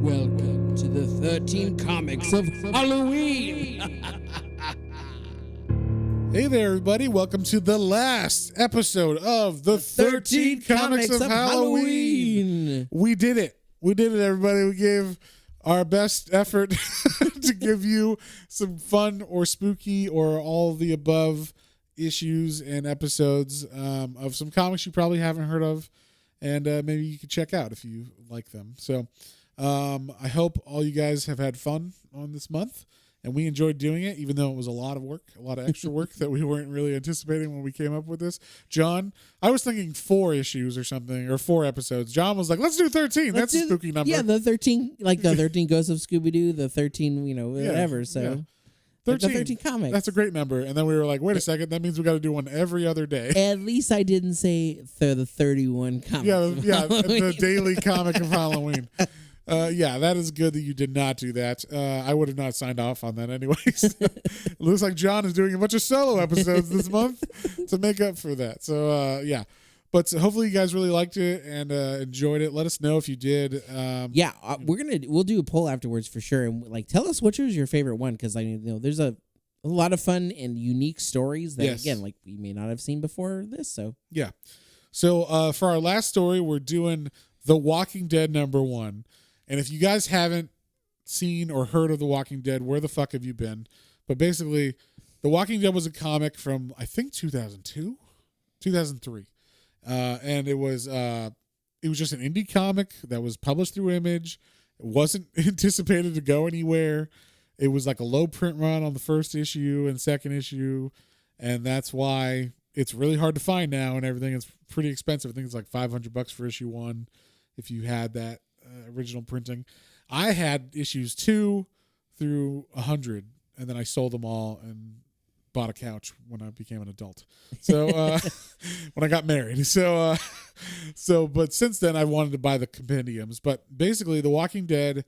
Welcome to the 13 Comics of Halloween. Hey there, everybody. Welcome to the last episode of the 13 Comics of Halloween. We did it. We did it, everybody. We gave our best effort to give you some fun or spooky or all of the above issues and episodes of some comics you probably haven't heard of, and maybe you could check out if you like them. So I hope all you guys have had fun on this month, and we enjoyed doing it, even though it was a lot of work, a lot of extra work that we weren't really anticipating when we came up with this. John, I was thinking 4 issues or something, or 4 episodes. John was like, let's do 13. That's a spooky number. Yeah, the 13, like the 13 Ghosts of Scooby-Doo, the 13, whatever. Yeah. So 13. The 13 comics. That's a great number. And then we were like, wait a second, that means we got to do one every other day. At least I didn't say the 31 comics. Yeah, the daily comic of Halloween. That is good that you did not do that. I would have not signed off on that anyways. It looks like John is doing a bunch of solo episodes this month to make up for that. So, But hopefully you guys really liked it and enjoyed it. Let us know if you did. We'll do a poll afterwards for sure, and tell us which was your favorite one, because there's a lot of fun and unique stories that again we may not have seen before this. So yeah. So for our last story, we're doing The Walking Dead #1. And if you guys haven't seen or heard of The Walking Dead, where the fuck have you been? But basically, The Walking Dead was a comic from, I think, 2002? 2003. And it was just an indie comic that was published through Image. It wasn't anticipated to go anywhere. It was like a low print run on the first issue and second issue. And that's why it's really hard to find now and everything. It's pretty expensive. I think it's like $500 for issue 1 if you had that original printing. I had issues 2 through 100, and then I sold them all and bought a couch when I became an adult. So when I got married. But since then I wanted to buy the compendiums. But basically, The Walking Dead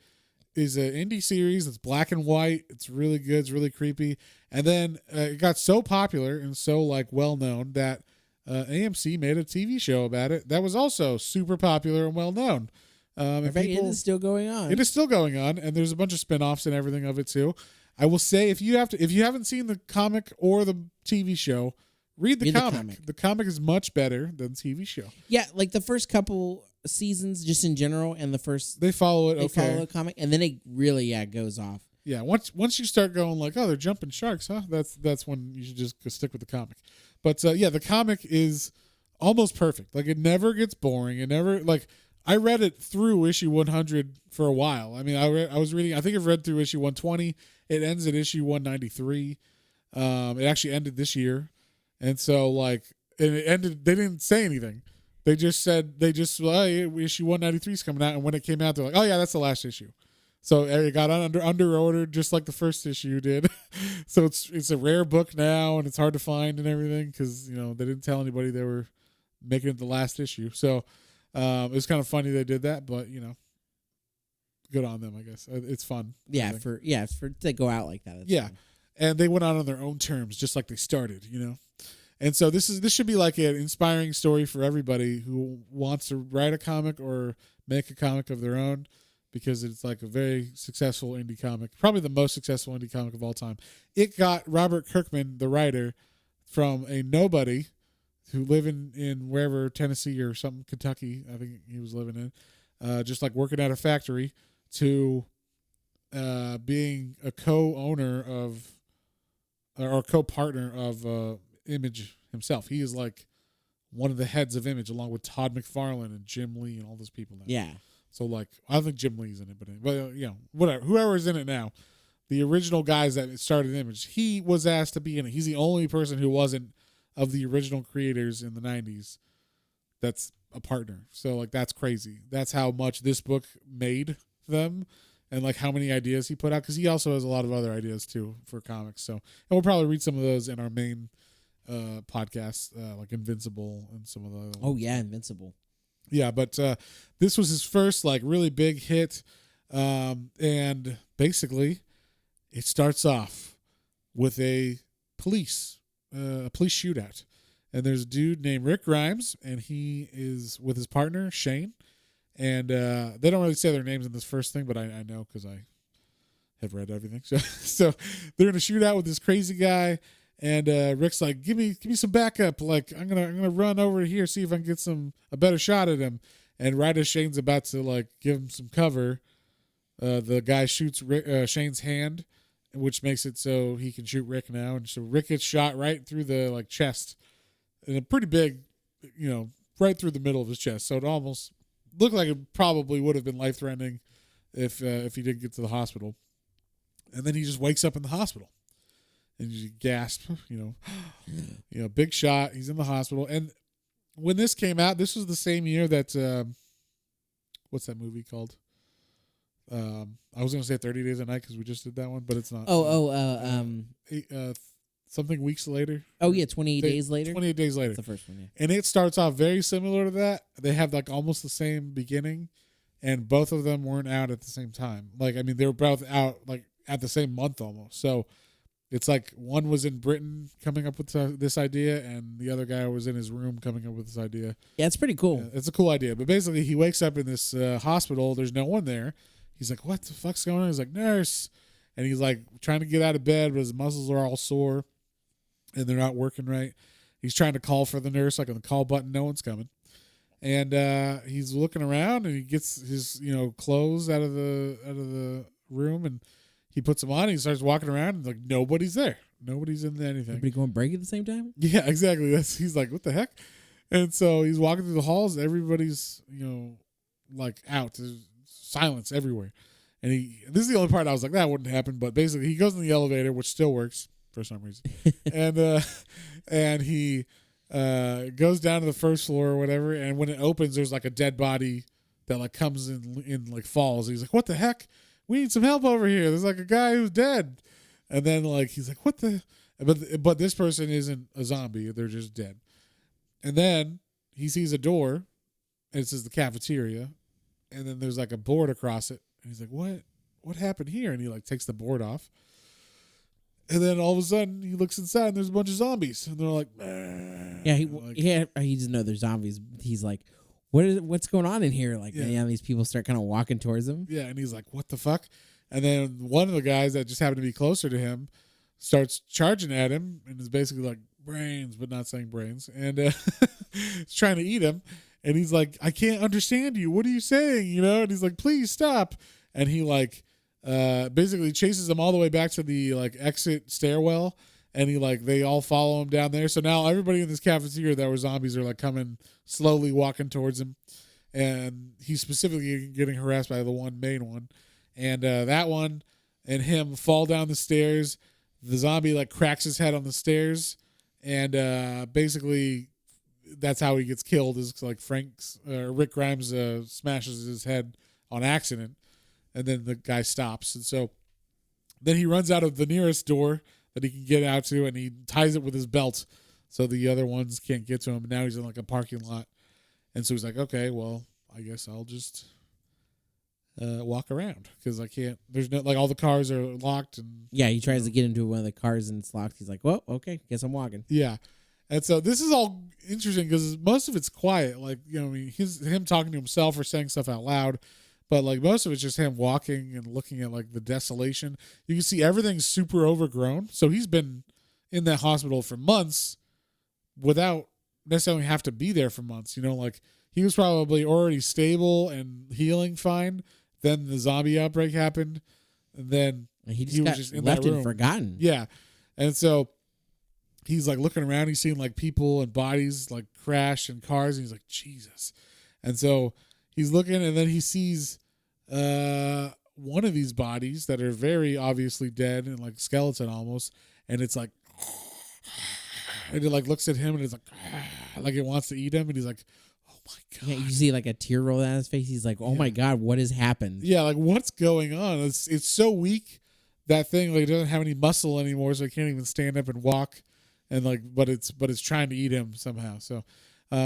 is an indie series that's black and white. It's really good. It's really creepy. And then it got so popular and so well known that AMC made a TV show about it that was also super popular and well known. it is still going on. It is still going on, and there's a bunch of spin-offs and everything of it too. I will say, if you haven't seen the comic or the TV show, read the comic. The comic is much better than the TV show. Yeah, the first couple seasons, just in general, and the first they follow it. They follow the comic, and then it really goes off. Yeah, once you start going they're jumping sharks, huh? That's when you should just go stick with the comic. But the comic is almost perfect. It never gets boring. It never I read it through issue 100 for a while. I mean, I was reading. I think I've read through issue 120. It ends at issue 193. It actually ended this year, and so and it ended. They didn't say anything. They just said issue 193 is coming out, and when it came out, they're like, oh yeah, that's the last issue. So it got under ordered just like the first issue did. So it's a rare book now, and it's hard to find and everything because they didn't tell anybody they were making it the last issue. So. It was kind of funny they did that, but good on them, I guess. It's fun. Yeah, to go out like that. Yeah, fun. And they went out on their own terms, just like they started, And so this should be like an inspiring story for everybody who wants to write a comic or make a comic of their own, because it's a very successful indie comic, probably the most successful indie comic of all time. It got Robert Kirkman, the writer, from a nobody who live in wherever, Tennessee or something, Kentucky, I think he was living in, just working at a factory, to being a co-owner of, or co-partner of Image himself. He is one of the heads of Image, along with Todd McFarlane and Jim Lee and all those people now. Yeah. So I don't think Jim Lee's in it, but whatever. Whoever's in it now, the original guys that started Image, he was asked to be in it. He's the only person who wasn't, of the original creators in the 90s, that's a partner. So that's crazy. That's how much this book made them, and how many ideas he put out, because he also has a lot of other ideas too for comics. So, and we'll probably read some of those in our main podcasts, like Invincible and some of the other ones. Oh yeah, Invincible. Yeah, but this was his first really big hit, and basically it starts off with a police shootout, and there's a dude named Rick Grimes, and he is with his partner Shane, And they don't really say their names in this first thing, but I know because I have read everything. So they're in a shootout with this crazy guy, and Rick's like, "Give me some backup. Like I'm gonna run over here, see if I can get a better shot at him." And right as Shane's about to like give him some cover, the guy shoots Shane's hand, which makes it so he can shoot Rick now. And so Rick gets shot right through the like chest, and a pretty big, right through the middle of his chest. So it almost looked like it probably would have been life-threatening if he didn't get to the hospital. And then he just wakes up in the hospital, and you gasp, big shot. He's in the hospital. And when this came out, this was the same year that what's that movie called? I was gonna say 30 Days a Night because we just did that one, but it's not. Something weeks later. Oh yeah, 28 Days Later. 28 Days Later. That's the first one, yeah. And it starts off very similar to that. They have like almost the same beginning, and both of them weren't out at the same time. Like, I mean, they were both out like at the same month almost. So it's like one was in Britain coming up with this idea, and the other guy was in his room coming up with this idea. Yeah, it's pretty cool. Yeah, it's a cool idea. But basically, he wakes up in this hospital. There's no one there. He's like, "What the fuck's going on?" He's like, "Nurse," and he's like trying to get out of bed, but his muscles are all sore, and they're not working right. He's trying to call for the nurse, like on the call button, no one's coming. And he's looking around, and he gets his clothes out of the room, and he puts them on. And he starts walking around, and like nobody's there, nobody's in anything. Everybody going break at the same time? Yeah, exactly. He's like, what the heck? And so he's walking through the halls. Everybody's like out. There's silence everywhere. And this is the only part I was like, that wouldn't happen. But basically, he goes in the elevator, which still works for some reason, and he goes down to the first floor or whatever. And when it opens, there's like a dead body that like comes in like falls. He's like, what the heck? We need some help over here. There's like a guy who's dead. And then like he's like, what the? But this person isn't a zombie. They're just dead. And then he sees a door, and it says the cafeteria, and then there's like a board across it. And he's like, what happened here? And he like takes the board off. And then all of a sudden he looks inside and there's a bunch of zombies. And they're like, yeah, he doesn't know they're zombies. He's like, what's going on in here? Like, yeah, these people start kind of walking towards him. Yeah, and he's like, what the fuck? And then one of the guys that just happened to be closer to him starts charging at him and is basically like, brains, but not saying brains. And he's trying to eat him. And he's like, I can't understand you. What are you saying? And he's like, please stop. And he like basically chases them all the way back to the like exit stairwell. And he like, they all follow him down there. So now everybody in this cafeteria that were zombies are like coming slowly walking towards him. And he's specifically getting harassed by the main one. And that one and him fall down the stairs. The zombie like cracks his head on the stairs. And basically that's how he gets killed, is like Rick Grimes smashes his head on accident, and then the guy stops. And so then he runs out of the nearest door that he can get out to, and he ties it with his belt so the other ones can't get to him. And now he's in like a parking lot. And so he's like, okay, well, I guess I'll just walk around because I can't. There's no like all the cars are locked. And yeah, he tries to get into one of the cars and it's locked. He's like, well, okay, guess I'm walking. Yeah. And so this is all interesting because most of it's quiet. Like, him talking to himself or saying stuff out loud. But, like, most of it's just him walking and looking at, like, the desolation. You can see everything's super overgrown. So he's been in that hospital for months without necessarily have to be there for months. Like, he was probably already stable and healing fine. Then the zombie outbreak happened. And then he was just in left that room. And forgotten. Yeah. And so he's like looking around. He's seeing like people and bodies like crash and cars. And he's like, Jesus. And so he's looking, and then he sees one of these bodies that are very obviously dead and like skeleton almost. And it's like, and it like looks at him and it's like it wants to eat him. And he's like, oh my God. Yeah, you see like a tear roll down his face. He's like, oh my God, what has happened? Yeah, like what's going on? It's so weak, that thing. Like it doesn't have any muscle anymore, so it can't even stand up and walk. And like, but it's trying to eat him somehow. So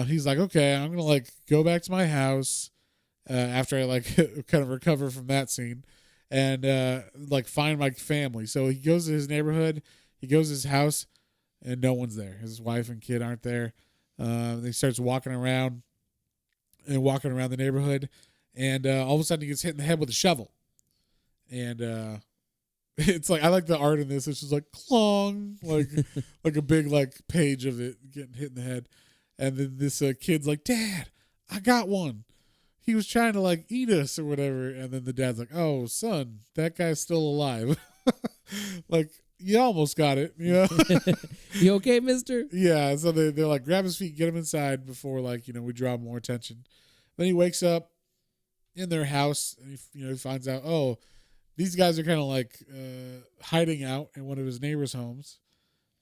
he's like, okay, I'm gonna like go back to my house after I like kind of recover from that scene, and like find my family. So he goes to his neighborhood, he goes to his house, and no one's there. His wife and kid aren't there. He starts walking around the neighborhood, and all of a sudden he gets hit in the head with a shovel, and it's like I like the art in this. It's just like clong, like a big like page of it getting hit in the head, and then this kid's like, "Dad, I got one. He was trying to like eat us or whatever," and then the dad's like, "Oh, son, that guy's still alive." Like, you almost got it, you know. You okay, mister? Yeah, so they're like, grab his feet, get him inside before, like, you know, we draw more attention. Then he wakes up in their house, and he finds out, oh, these guys are kind of like hiding out in one of his neighbors' homes,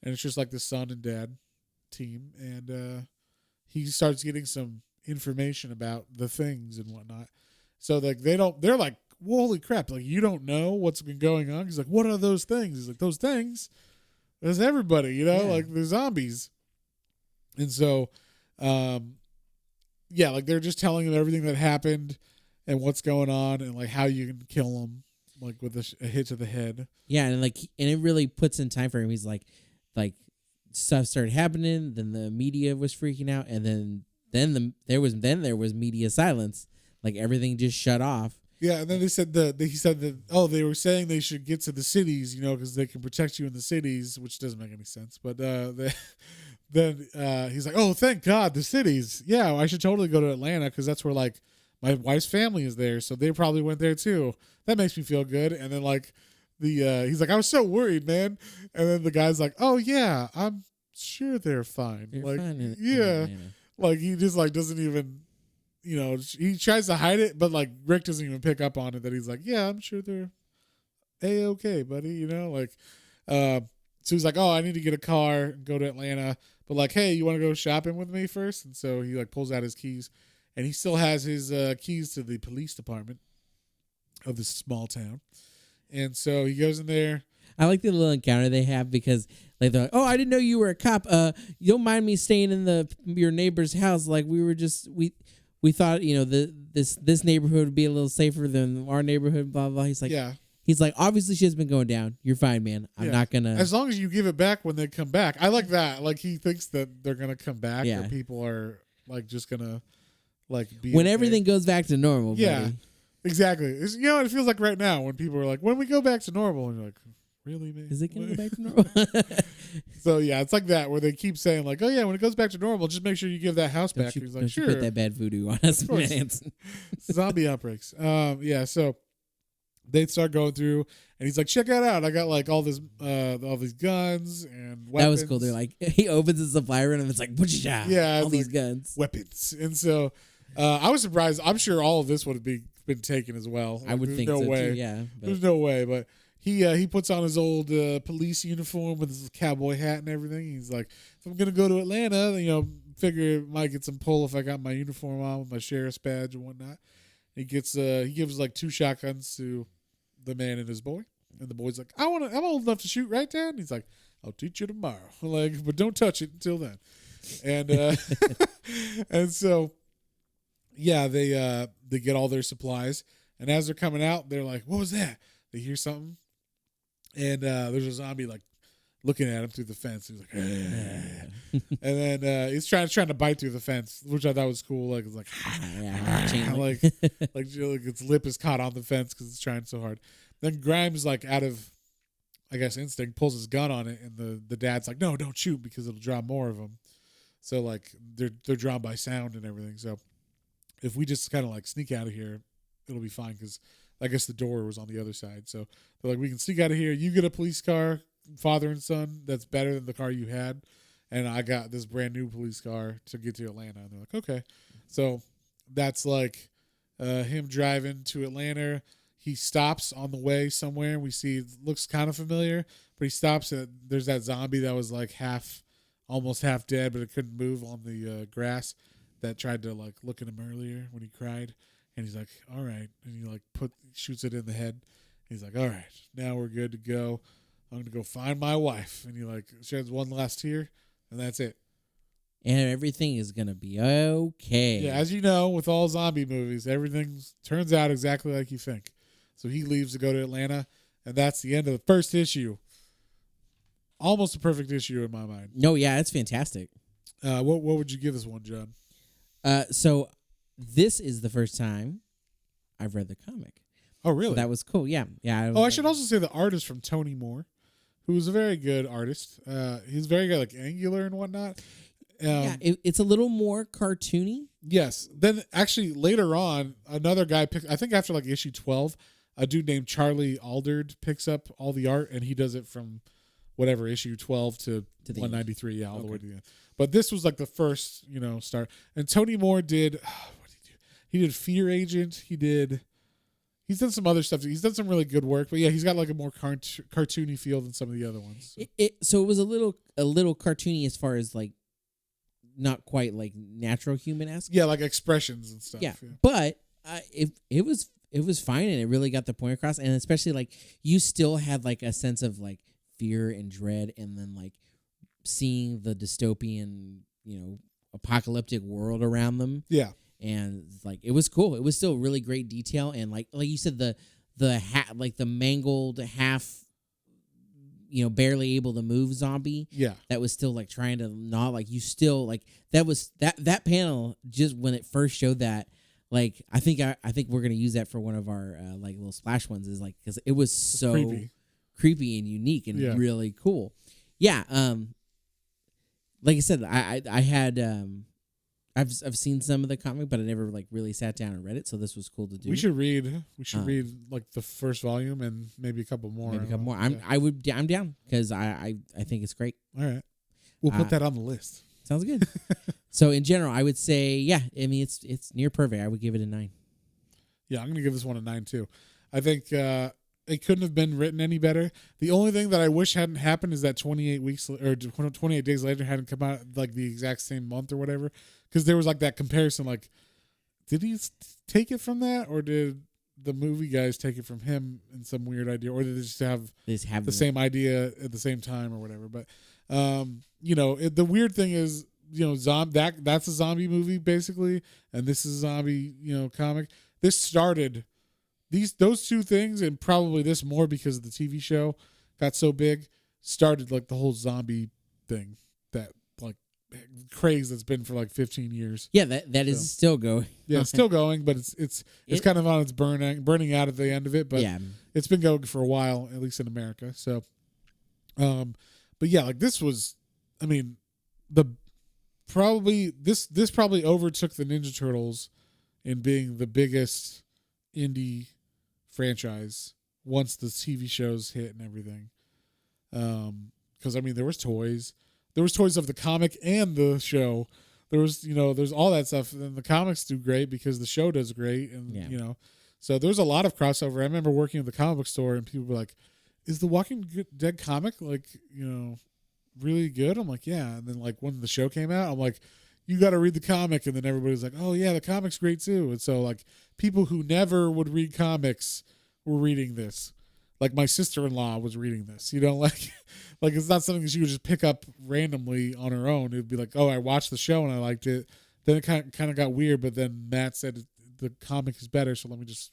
and it's just like the son and dad team, and he starts getting some information about the things and whatnot. So like they're like, well, holy crap, like you don't know what's been going on. He's like, what are those things? He's like, those things, there's everybody, you know, like they're zombies. And so like they're just telling him everything that happened and what's going on and like how you can kill them, like with a hit to the head. Yeah, and it really puts in time for him. He's like stuff started happening, then the media was freaking out, and then there was media silence. Like everything just shut off. Yeah, and then he said that they were saying they should get to the cities, you know, because they can protect you in the cities, which doesn't make any sense. But then he's like, oh, thank God, the cities. Yeah, I should totally go to Atlanta because that's where like my wife's family is there, so they probably went there too. That makes me feel good. And then like he's like, I was so worried, man. And then the guy's like, oh yeah, I'm sure they're fine. They're like fine yeah, like he just like doesn't even. You know, he tries to hide it, but like Rick doesn't even pick up on it. That he's like, yeah, I'm sure they're A-okay, buddy. You know, like, so he's like, oh, I need to get a car and go to Atlanta. But like, hey, you want to go shopping with me first? And so he like pulls out his keys, and he still has his keys to the police department of this small town. And so he goes in there. I like the little encounter they have because like they're like, oh, I didn't know you were a cop. You don't mind me staying in your neighbor's house? Like we thought, you know, this neighborhood would be a little safer than our neighborhood, blah, blah. He's like, yeah. He's like, obviously shit's been going down. You're fine, man. I'm not going to. As long as you give it back when they come back. I like that. Like, he thinks that they're going to come back or people are, like, just going to, like, be. When everything goes back to normal, buddy. Exactly. You know, it feels like right now when people are like, when we go back to normal, and you're like, really, man? Is it going to go back to normal? So, yeah, it's like that where they keep saying, like, oh, yeah, when it goes back to normal, just make sure you give that house back. He's like, sure. Put that bad voodoo on us, man. Zombie outbreaks. So they start going through, and he's like, check that out. I got, like, all these guns and weapons. That was cool. They're like, he opens the supply room, and it's like, yeah, all these guns. Weapons. And so I was surprised. I'm sure all of this would have been taken as well. I would think so, way. Too, yeah. There's no way, but... He puts on his old police uniform with his cowboy hat and everything. He's like, if I'm going to go to Atlanta, you know, figure it might get some pull if I got my uniform on with my sheriff's badge and whatnot. He gives like 2 shotguns to the man and his boy. And the boy's like, I'm old enough to shoot, right, Dad? And he's like, I'll teach you tomorrow. Like, but don't touch it until then. And and so, yeah, they get all their supplies. And as they're coming out, they're like, what was that? They hear something. And there's a zombie like looking at him through the fence. He's like, and then he's trying to bite through the fence, which I thought was cool. Like it's like, like its lip is caught on the fence because it's trying so hard. Then Grimes, like out of, I guess, instinct, pulls his gun on it, and the dad's like, no, don't shoot because it'll draw more of them. So like they're drawn by sound and everything. So if we just kind of like sneak out of here, it'll be fine because. I guess the door was on the other side. So they're like, we can sneak out of here. You get a police car, father and son, that's better than the car you had. And I got this brand new police car to get to Atlanta. And they're like, okay. So that's like him driving to Atlanta. He stops on the way somewhere. We see, it looks kind of familiar, but he stops. There's that zombie that was like almost half dead, but it couldn't move on the grass that tried to like look at him earlier when he cried. And he's like, all right. And he like shoots it in the head. He's like, all right, now we're good to go. I'm going to go find my wife. And he like sheds one last tear, and that's it. And everything is going to be okay. Yeah, as you know, with all zombie movies, everything turns out exactly like you think. So he leaves to go to Atlanta, and that's the end of the first issue. Almost a perfect issue in my mind. No, yeah, it's fantastic. What would you give this one, John? So... This is the first time I've read the comic. Oh, really? So that was cool. Yeah. I should also say the art is from Tony Moore, who is a very good artist. He's very good, like angular and whatnot. It's a little more cartoony. Yes. Then actually later on, another guy picked, I think after like issue 12, a dude named Charlie Alderd picks up all the art, and he does it from whatever issue 12 to 193. Yeah, all the way to the end. But this was like the first, start. And Tony Moore did, what did he do? He did Fear Agent. He's done some other stuff. He's done some really good work. But yeah, he's got like a more cartoony feel than some of the other ones. So it was a little cartoony as far as like not quite like natural human-esque. Yeah, like expressions and stuff. Yeah. But it was fine, and it really got the point across. And especially like you still had like a sense of like fear and dread, and then like seeing the dystopian, apocalyptic world around them. Yeah. And like it was cool. It was still really great detail, and like you said, the mangled half, barely able to move zombie. Yeah. That was still like trying to gnaw. Like you still like that panel just when it first showed that. Like I think we're gonna use that for one of our like little splash ones, is like because it was so creepy and unique and really cool. Yeah. Like I said, I had I've seen some of the comic, but I never like really sat down and read it. So this was cool to do. We should read like the first volume and maybe a couple more. I'm down because I think it's great. All right, we'll put that on the list. Sounds good. So in general, I would say it's near perfect. I would give it a 9. Yeah, I'm gonna give this one a 9 too. I think it couldn't have been written any better. The only thing that I wish hadn't happened is that 28 weeks or 28 days later hadn't come out like the exact same month or whatever. Because there was like that comparison, like, did he take it from that, or did the movie guys take it from him in some weird idea, or did they just have the same idea at the same time or whatever? But the weird thing is, that's a zombie movie basically, and this is a zombie comic. This started those two things, and probably this more because the TV show got so big, started like the whole zombie thing that like craze that's been for like 15 years. Yeah, that is still going. Yeah, it's still going, but it's kind of on its burning out at the end of it. But it's been going for a while, at least in America. So, but yeah, like this was, I mean, this probably overtook the Ninja Turtles in being the biggest indie franchise once the TV shows hit and everything. Because I mean, there was toys of the comic and the show. There was, there's all that stuff, and the comics do great because the show does great, and so there's a lot of crossover. I remember working at the comic book store, and people were like, "Is the Walking Dead comic like, really good?" I'm like, "Yeah." And then like when the show came out, I'm like, "You got to read the comic," and then everybody's like, "Oh yeah, the comic's great too." And so like people who never would read comics were reading this. Like my sister-in-law was reading this, like it's not something that she would just pick up randomly on her own. It would be like, oh, I watched the show and I liked it. Then it kind of got weird, but then Matt said the comic is better, so let me just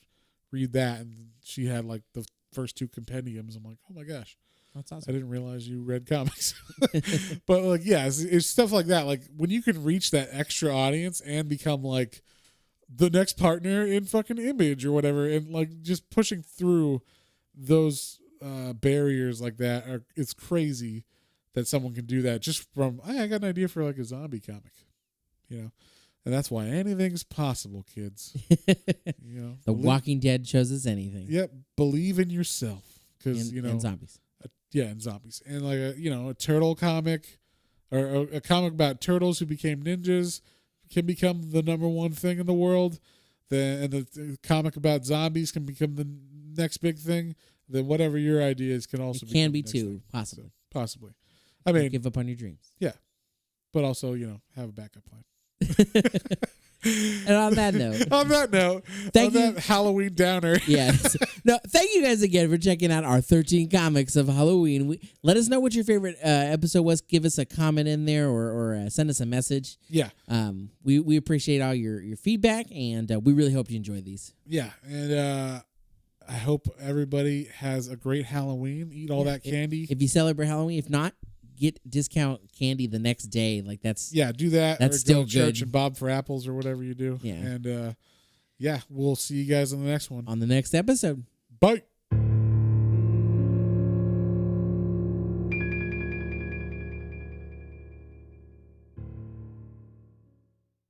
read that. And she had like the first 2 compendiums. I'm like, oh my gosh, that's awesome. I didn't realize you read comics. But like, yeah, it's stuff like that. Like when you can reach that extra audience and become like the next partner in fucking Image or whatever, and like just pushing through those barriers like that it's crazy that someone can do that just from I got an idea for like a zombie comic, and that's why anything's possible, kids. The Walking Dead shows us anything. Yep, believe in yourself, because and zombies. And zombies, and like a turtle comic or a comic about turtles who became ninjas can become the number one thing in the world. And the comic about zombies can become the next big thing. Then whatever your ideas can also be too, possibly. So, possibly. I mean, don't give up on your dreams. Yeah, but also have a backup plan. And on that note, thank you. That Halloween downer. Yes. No, thank you guys again for checking out our 13 comics of Halloween. Let us know what your favorite episode was. Give us a comment in there or send us a message. Yeah. We appreciate all your feedback, and we really hope you enjoy these. Yeah, and I hope everybody has a great Halloween. Eat all that candy. If you celebrate Halloween, if not, get discount candy the next day. Like that's do that. That's or still go to church good. and bob for apples or whatever you do. Yeah. And yeah, we'll see you guys on the next one. On the next episode. Bye.